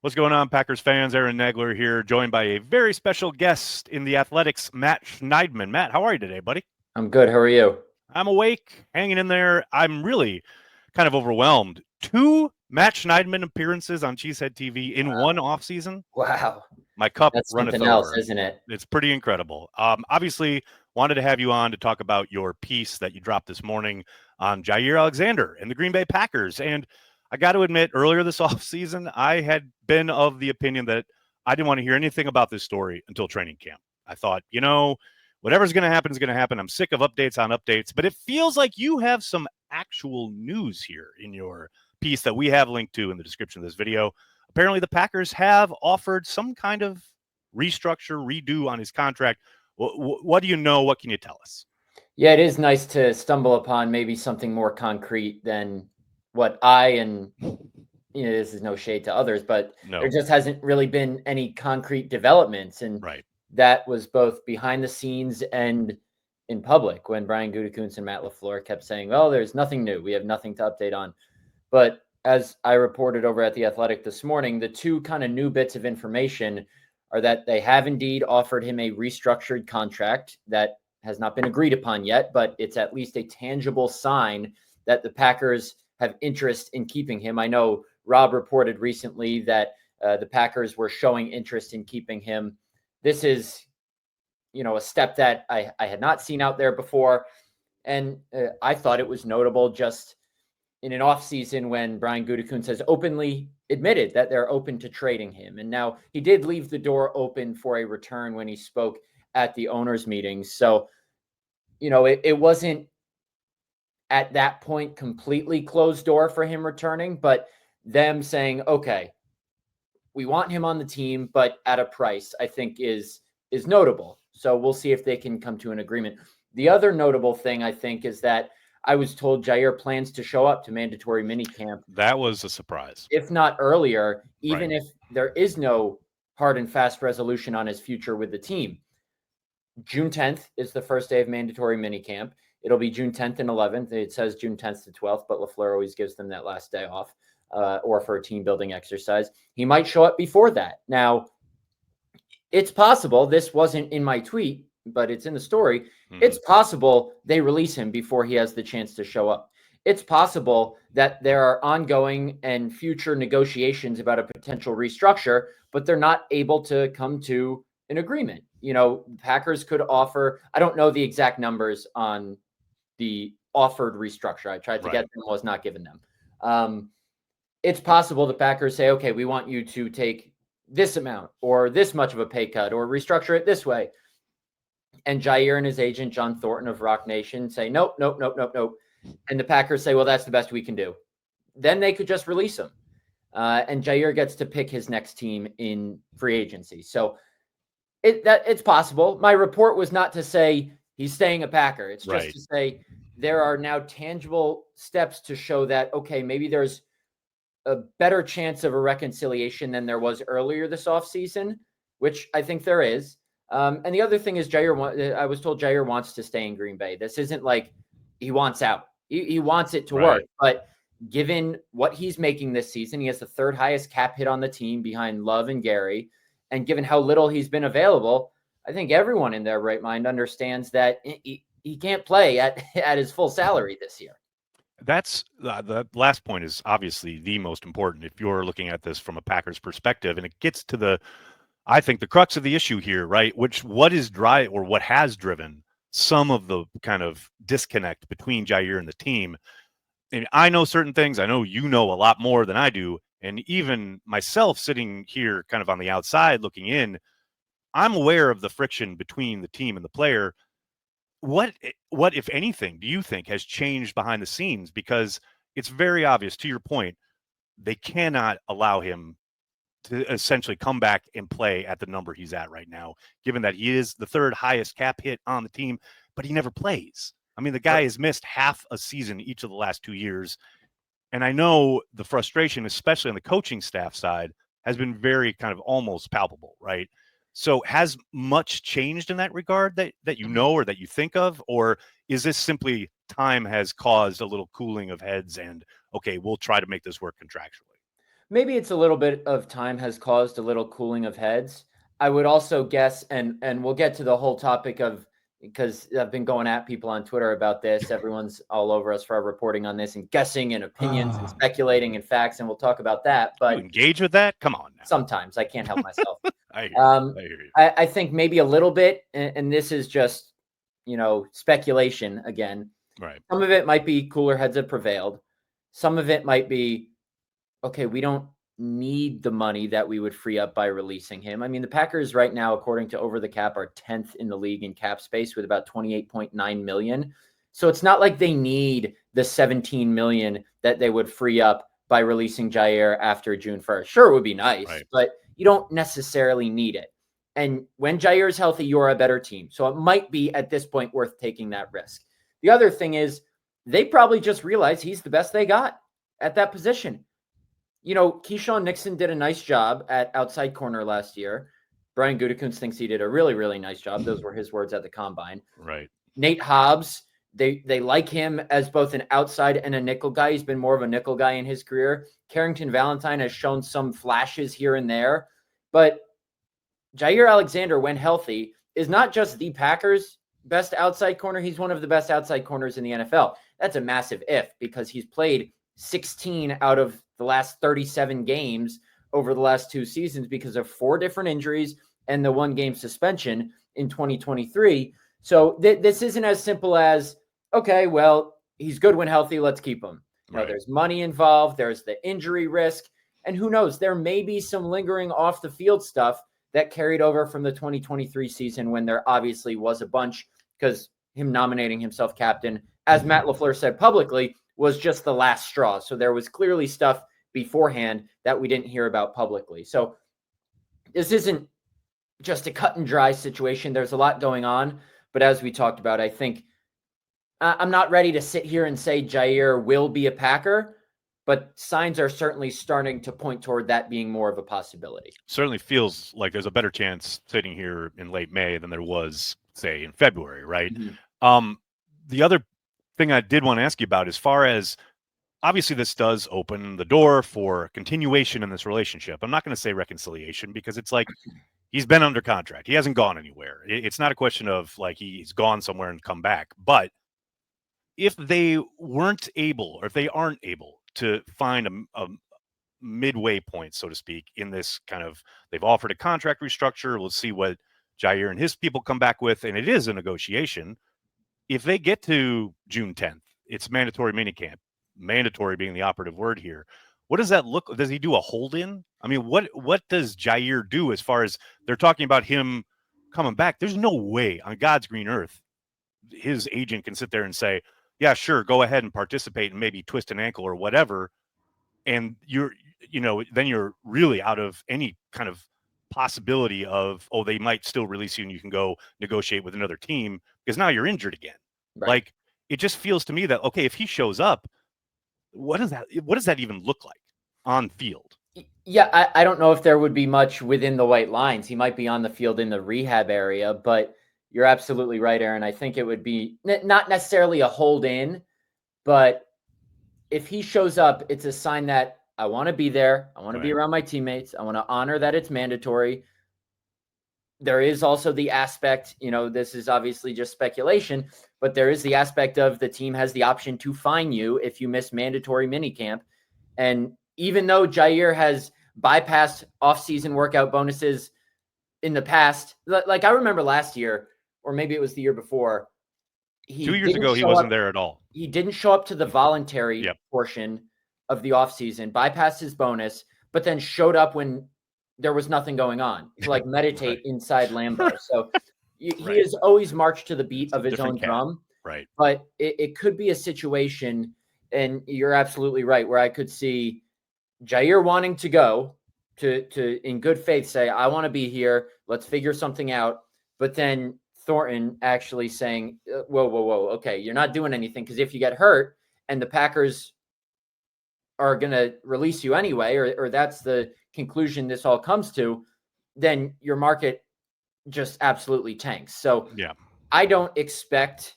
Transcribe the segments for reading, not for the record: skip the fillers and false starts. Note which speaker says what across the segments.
Speaker 1: What's going on, Packers fans? Aaron Nagler here, joined by a very special guest in the Athletics, Matt Schneidman. Matt, how are you today, buddy?
Speaker 2: I'm good. How are you?
Speaker 1: I'm awake, hanging in there. I'm really kind of overwhelmed. 2 Matt Schneidman appearances on CHTV in one offseason.
Speaker 2: Wow.
Speaker 1: My cup
Speaker 2: That's
Speaker 1: runneth
Speaker 2: something else,
Speaker 1: over.
Speaker 2: isn't it?
Speaker 1: It's pretty incredible. Obviously, wanted to have you on to talk about your piece that you dropped this morning on Jaire Alexander and the Green Bay Packers. And I got to admit, earlier this offseason, I had been of the opinion that I didn't want to hear anything about this story until training camp. I thought, whatever's going to happen is going to happen. I'm sick of updates on updates. But it feels like you have some actual news here in your piece that we have linked to in the description of this video. Apparently, the Packers have offered some kind of restructure, redo on his contract. What do you know? What can you tell us?
Speaker 2: Yeah, it is nice to stumble upon maybe something more concrete than what and this is no shade to others, but there just hasn't really been any concrete developments. And that was both behind the scenes and in public when Brian Gutekunst and Matt LaFleur kept saying, well, there's nothing new. We have nothing to update on. But as I reported over at The Athletic this morning, the two kind of new bits of information are that they have indeed offered him a restructured contract that has not been agreed upon yet, but it's at least a tangible sign that the Packers have interest in keeping him. I know Rob reported recently that the Packers were showing interest in keeping him. This is, a step that I had not seen out there before. And I thought it was notable just in an offseason when Brian Gutekunst has openly admitted that they're open to trading him. And now he did leave the door open for a return when he spoke at the owners' meetings. So, it wasn't at that point completely closed door for him returning, but them saying, okay, we want him on the team, but at a price, I think is notable. So we'll see if they can come to an agreement. The other notable thing, I think, is that I was told Jaire plans to show up to mandatory minicamp.
Speaker 1: That was a surprise.
Speaker 2: If not earlier, even if there is no hard and fast resolution on his future with the team. June 10th is the first day of mandatory minicamp. It'll be June 10th and 11th. It says June 10th to 12th, but LaFleur always gives them that last day off or for a team building exercise. He might show up before that. Now, it's possible, this wasn't in my tweet, but it's in the story. Mm-hmm. It's possible they release him before he has the chance to show up. It's possible that there are ongoing and future negotiations about a potential restructure, but they're not able to come to an agreement. Packers could offer, I don't know the exact numbers on the offered restructure. I tried to get them, was not given them. It's possible the Packers say, okay, we want you to take this amount or this much of a pay cut or restructure it this way. And Jaire and his agent, John Thornton of Rock Nation, say, nope. And the Packers say, well, that's the best we can do. Then they could just release him. And Jaire gets to pick his next team in free agency. So it's possible. My report was not to say he's staying a Packer. It's just to say there are now tangible steps to show that, okay, maybe there's a better chance of a reconciliation than there was earlier this offseason, which I think there is. And the other thing is I was told Jaire wants to stay in Green Bay. This isn't like he wants out. He wants it to work. But given what he's making this season, he has the third highest cap hit on the team behind Love and Gary. And given how little he's been available, I think everyone in their right mind understands that he can't play at his full salary this year.
Speaker 1: That's the last point is obviously the most important if you're looking at this from a Packers perspective. And it gets to I think the crux of the issue here, right? What has driven some of the kind of disconnect between Jaire and the team. And I know certain things. I know you know a lot more than I do. And even myself sitting here kind of on the outside looking in, I'm aware of the friction between the team and the player. What, if anything, do you think has changed behind the scenes? Because it's very obvious, to your point, they cannot allow him to essentially come back and play at the number he's at right now, given that he is the third highest cap hit on the team, but he never plays. I mean, the guy has missed half a season each of the last 2 years. And I know the frustration, especially on the coaching staff side, has been very kind of almost palpable, right? So has much changed in that regard that you know or that you think of? Or is this simply time has caused a little cooling of heads and, okay, we'll try to make this work contractually?
Speaker 2: Maybe it's a little bit of time has caused a little cooling of heads. I would also guess, and we'll get to the whole topic of, because I've been going at people on Twitter about this. Everyone's all over us for our reporting on this and guessing and opinions and speculating and facts, and we'll talk about that.
Speaker 1: You
Speaker 2: But
Speaker 1: engage with that? Come on now.
Speaker 2: sometimes I can't help myself.
Speaker 1: I hear you. I hear you.
Speaker 2: I think maybe a little bit, and this is just, speculation again.
Speaker 1: Right.
Speaker 2: Some of it might be cooler heads have prevailed. Some of it might be, okay, we don't need the money that we would free up by releasing him. I mean, the Packers right now, according to Over the Cap, are 10th in the league in cap space with about 28.9 million. So it's not like they need the 17 million that they would free up by releasing Jaire after June 1st. Sure, it would be nice,
Speaker 1: right,
Speaker 2: but you don't necessarily need it. And when Jaire is healthy, you're a better team. So it might be at this point worth taking that risk. The other thing is they probably just realize he's the best they got at that position. Keyshawn Nixon did a nice job at outside corner last year. Brian Gutekunst thinks he did a really, really nice job. Those were his words at the combine.
Speaker 1: Right.
Speaker 2: Nate Hobbs, they like him as both an outside and a nickel guy. He's been more of a nickel guy in his career. Carrington Valentine has shown some flashes here and there. But Jaire Alexander, when healthy, is not just the Packers' best outside corner. He's one of the best outside corners in the NFL. That's a massive if, because he's played 16 out of the last 37 games over the last 2 seasons because of 4 different injuries and the 1-game suspension in 2023. So this isn't as simple as, okay, well, he's good when healthy, let's keep him. No, there's money involved, there's the injury risk, and who knows, there may be some lingering off the field stuff that carried over from the 2023 season when there obviously was a bunch, because him nominating himself captain, as Matt LaFleur said publicly, was just the last straw. So there was clearly stuff beforehand that we didn't hear about publicly. So this isn't just a cut and dry situation. There's a lot going on. But as we talked about, I think I'm not ready to sit here and say Jaire will be a Packer, but signs are certainly starting to point toward that being more of a possibility.
Speaker 1: Certainly feels like there's a better chance sitting here in late May than there was, say, in February, right? Mm-hmm. The other thing I did want to ask you about, as far as obviously this does open the door for continuation in this relationship. I'm not going to say reconciliation because it's like he's been under contract. He hasn't gone anywhere. It's not a question of like he's gone somewhere and come back. But if they weren't able, or if they aren't able to find a midway point, so to speak, in this kind of, they've offered a contract restructure. We'll see what Jaire and his people come back with. And it is a negotiation. If they get to June 10th, it's mandatory minicamp, mandatory being the operative word here. What does that look? Does he do a hold in? I mean, what does Jaire do as far as they're talking about him coming back? There's no way on God's green earth his agent can sit there and say, yeah, sure, go ahead and participate and maybe twist an ankle or whatever. And then you're really out of any kind of possibility of, oh, they might still release you and you can go negotiate with another team because now you're injured again. Right. Like, it just feels to me that, okay, if he shows up, what does that even look like on field?
Speaker 2: Yeah, I don't know if there would be much within the white lines. He might be on the field in the rehab area, but you're absolutely right, Aaron. I think it would be not necessarily a hold in, but if he shows up, it's a sign that I want to be there. I want to be around my teammates. I want to honor that it's mandatory. There is also the aspect, this is obviously just speculation, but there is the aspect of the team has the option to fine you if you miss mandatory minicamp. And even though Jaire has bypassed off-season workout bonuses in the past, like I remember last year, or maybe it was the year before,
Speaker 1: 2 years ago, he wasn't there at all.
Speaker 2: He didn't show up to the voluntary portion of the offseason, bypassed his bonus, but then showed up when there was nothing going on to like meditate inside Lambeau. So he has always marched to the beat of his own drum.
Speaker 1: Right.
Speaker 2: But it could be a situation, and you're absolutely right, where I could see Jaire wanting to go to in good faith say, I want to be here. Let's figure something out. But then Thornton actually saying, whoa, okay, you're not doing anything, because if you get hurt and the Packers are going to release you anyway, or that's the conclusion this all comes to, then your market just absolutely tanks. So I don't expect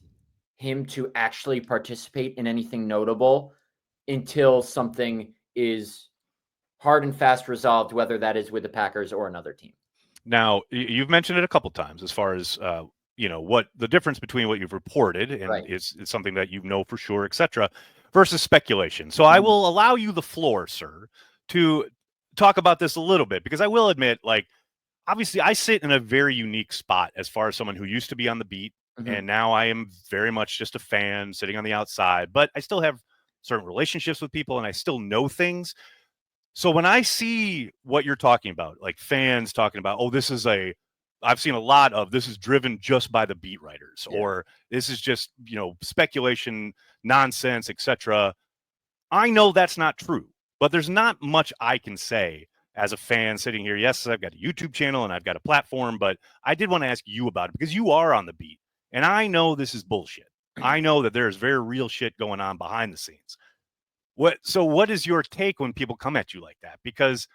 Speaker 2: him to actually participate in anything notable until something is hard and fast resolved, whether that is with the Packers or another team.
Speaker 1: Now, you've mentioned it a couple times as far as what the difference between what you've reported and is something that you know for sure, et cetera, versus speculation. So I will allow you the floor, sir, to talk about this a little bit, because I will admit, like, obviously I sit in a very unique spot as far as someone who used to be on the beat, and now I am very much just a fan sitting on the outside, but I still have certain relationships with people and I still know things. So when I see what you're talking about, like fans talking about, oh, I've seen a lot of this is driven just by the beat writers, or this is just, speculation, nonsense, etc. I know that's not true, but there's not much I can say as a fan sitting here. Yes, I've got a YouTube channel and I've got a platform, but I did want to ask you about it because you are on the beat. And I know this is bullshit. I know that there's very real shit going on behind the scenes. What is your take when people come at you like that? Because,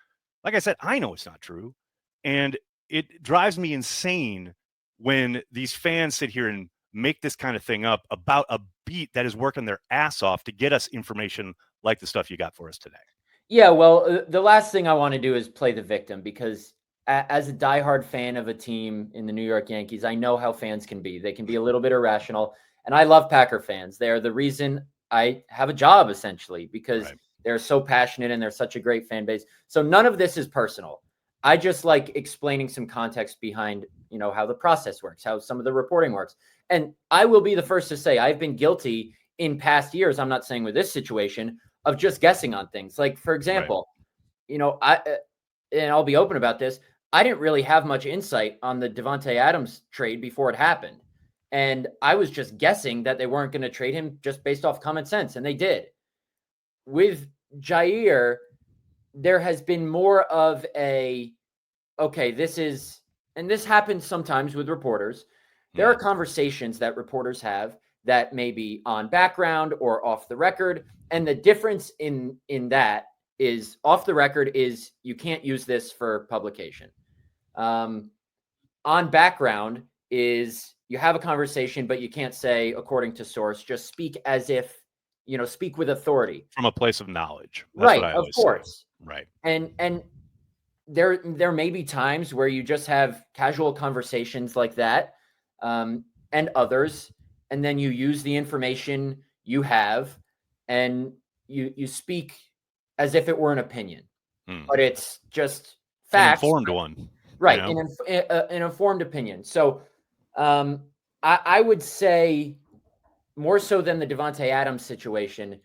Speaker 1: like I said, I know it's not true. And it drives me insane when these fans sit here and make this kind of thing up about a beat that is working their ass off to get us information like the stuff you got for us today.
Speaker 2: Yeah, well, the last thing I want to do is play the victim, because as a diehard fan of a team in the New York Yankees, I know how fans can be. They can be a little bit irrational. And I love Packer fans. They are the reason I have a job, essentially, because they're so passionate and they're such a great fan base. So none of this is personal. I just like explaining some context behind, how the process works, how some of the reporting works. And I will be the first to say I've been guilty in past years. I'm not saying with this situation, of just guessing on things. Like, for example, and I'll be open about this, I didn't really have much insight on the Davante Adams trade before it happened. And I was just guessing that they weren't going to trade him just based off common sense. And they did. With Jaire, there has been more of this happens sometimes with reporters. There are conversations that reporters have that may be on background or off the record. And the difference in that is, off the record is you can't use this for publication. On background is you have a conversation, but you can't say according to source. Just speak as if, speak with authority.
Speaker 1: From a place of knowledge. That's what I always
Speaker 2: of course.
Speaker 1: Say. Right.
Speaker 2: And there may be times where you just have casual conversations like that, and others, and then you use the information you have and you speak as if it were an opinion, but it's just facts.
Speaker 1: An informed one.
Speaker 2: Right. An informed opinion. So I would say, more so than the Davante Adams situation,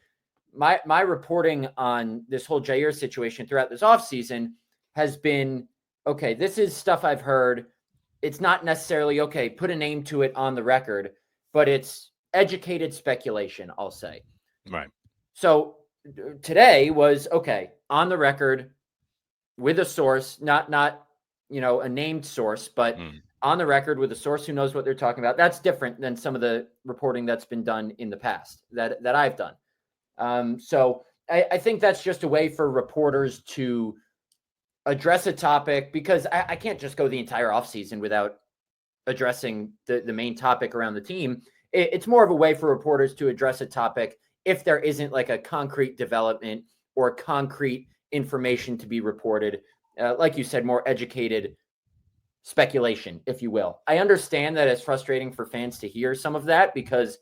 Speaker 2: my reporting on this whole Jaire situation throughout this offseason has been, okay, this is stuff I've heard. It's not necessarily, okay, put a name to it on the record, but it's educated speculation, I'll say.
Speaker 1: Right.
Speaker 2: So today was, okay, on the record with a source, not a named source, but on the record with a source who knows what they're talking about. That's different than some of the reporting that's been done in the past that I've done. So I think that's just a way for reporters to address a topic, because I can't just go the entire offseason without addressing the main topic around the team. It's more of a way for reporters to address a topic if there isn't like a concrete development or concrete information to be reported. Like you said, more educated speculation, if you will. I understand that it's frustrating for fans to hear some of that, because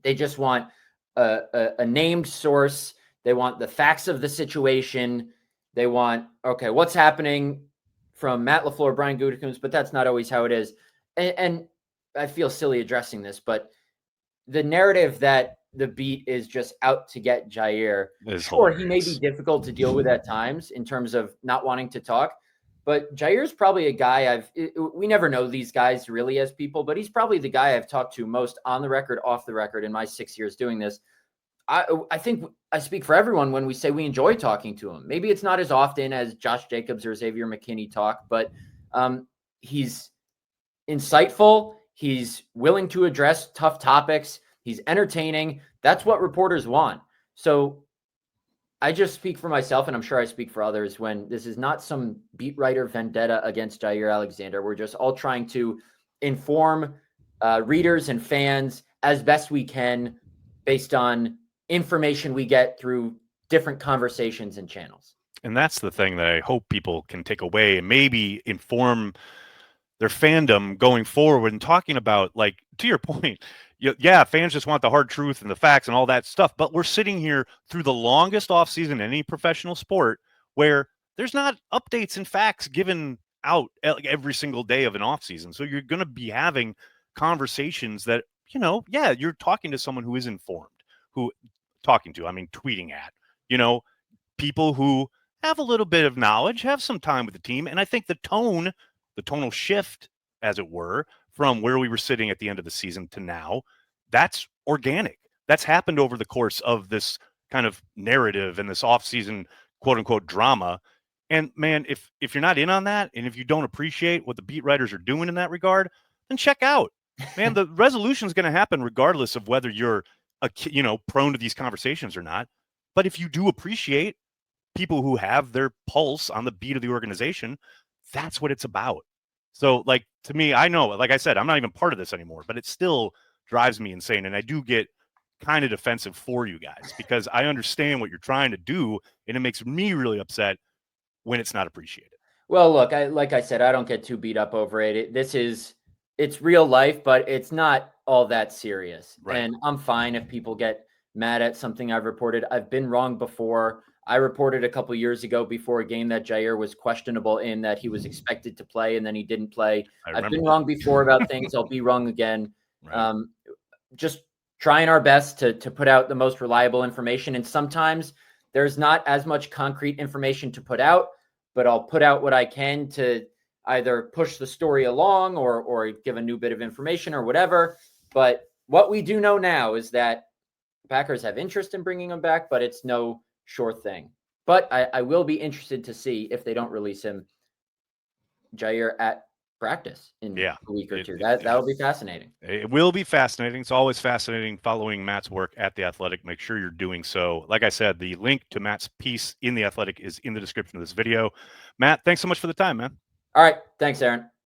Speaker 2: they just want a named source. They want the facts of the situation. They want, okay, what's happening from Matt LaFleur, Brian Gutekunst, but that's not always how it is. And I feel silly addressing this, but the narrative that the beat is just out to get Jaire, sure, he may be difficult to deal with at times in terms of not wanting to talk, but Jaire's probably a guy we never know these guys really as people, but he's probably the guy I've talked to most on the record, off the record in my 6 years doing this. I think I speak for everyone when we say we enjoy talking to him. Maybe it's not as often as Josh Jacobs or Xavier McKinney talk, but he's insightful. He's willing to address tough topics. He's entertaining. That's what reporters want. So I just speak for myself, and I'm sure I speak for others, when this is not some beat writer vendetta against Jaire Alexander. We're just all trying to inform readers and fans as best we can based on information we get through different conversations and channels.
Speaker 1: And that's the thing that I hope people can take away and maybe inform their fandom going forward and talking about, like, to your point, yeah, fans just want the hard truth and the facts and all that stuff. But we're sitting here through the longest offseason in any professional sport where there's not updates and facts given out like every single day of an offseason. So you're going to be having conversations that, yeah, you're talking to someone who is informed, who I mean, tweeting at, people who have a little bit of knowledge, have some time with the team. And I think the tonal shift, as it were, from where we were sitting at the end of the season to now, that's organic. That's happened over the course of this kind of narrative and this offseason quote unquote drama. And man, if you're not in on that, and if you don't appreciate what the beat writers are doing in that regard, then check out. Man, the resolution is going to happen regardless of whether you're prone to these conversations or not. But if you do appreciate people who have their pulse on the beat of the organization, that's what it's about. So, like, to me, I know, like I said, I'm not even part of this anymore, but it still drives me insane. And I do get kind of defensive for you guys because I understand what you're trying to do, and it makes me really upset when it's not appreciated.
Speaker 2: Well, look, like I said, I don't get too beat up over it. It's real life, but it's not all that serious.
Speaker 1: Right.
Speaker 2: And I'm fine if people get mad at something I've reported. I've been wrong before. I reported a couple years ago before a game that Jaire was questionable in, that he was expected to play and then he didn't play. I've been wrong before about things. I'll be wrong again. Right. Just trying our best to put out the most reliable information. And sometimes there's not as much concrete information to put out, but I'll put out what I can to either push the story along or give a new bit of information or whatever. But what we do know now is that Packers have interest in bringing him back, but it's no sure thing. But I will be interested to see if they don't release him, Jaire, at practice in a week or two. That'll be fascinating.
Speaker 1: It will be fascinating. It's always fascinating following Matt's work at The Athletic. Make sure you're doing so. Like I said, the link to Matt's piece in The Athletic is in the description of this video. Matt, thanks so much for the time, man.
Speaker 2: All right. Thanks, Aaron.